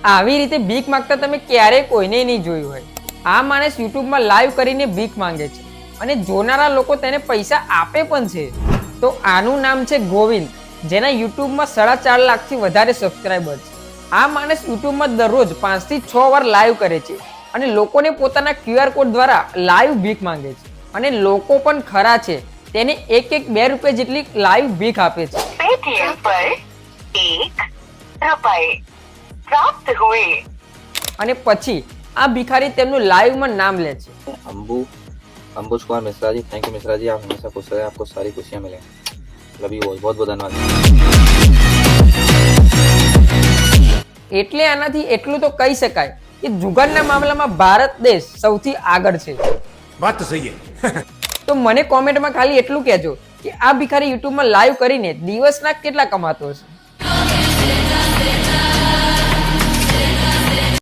આવી રીતે ભીખ માંગતા તમે ક્યારેય કોઈને નહીં જોયું હોય. આ માણસ યુટ્યુબમાં લાઈવ કરીને ભીખ માંગે છે અને જોનારા લોકો તેને પૈસા આપે પણ છે. તો આનું નામ છે ગોવિંદ, જેના યુટ્યુબમાં 4.5 લાખથી વધારે સબસ્ક્રાઈબર છે. આ માણસ યુટ્યુબમાં દરરોજ 5 થી 6 વાર લાઈવ કરે છે અને લોકોને પોતાના QR કોડ દ્વારા લાઈવ ભીખ માંગે છે. અને લોકો પણ ખરા છે, તેને 2 રૂપિયા જેટલી લાઈવ ભીખ આપે છે. पेटीएम पर ₹1 प्राप्त हुए। અને પછી આ ભિખારી તેમનું લાઈવમાં નામ લે છે. अंबुज कुमार मिश्रा जी, थैंक यू मिश्रा जी, आप हमेशा खुश रहे, आपको सारी खुशियाँ मिले. लव यू, बहुत बहुत धन्यवाद. એટલે આનાથી એટલું તો કહી શકાય કે જુગારના મામલામાં ભારત દેશ સૌથી આગળ છે. बात तो सही है. તો મને કોમેન્ટમાં ખાલી એટલું કહેજો કે આ ભિખારી યુટ્યુબમાં લાઈવ કરીને દિવસના કેટલા કમાતો હશે.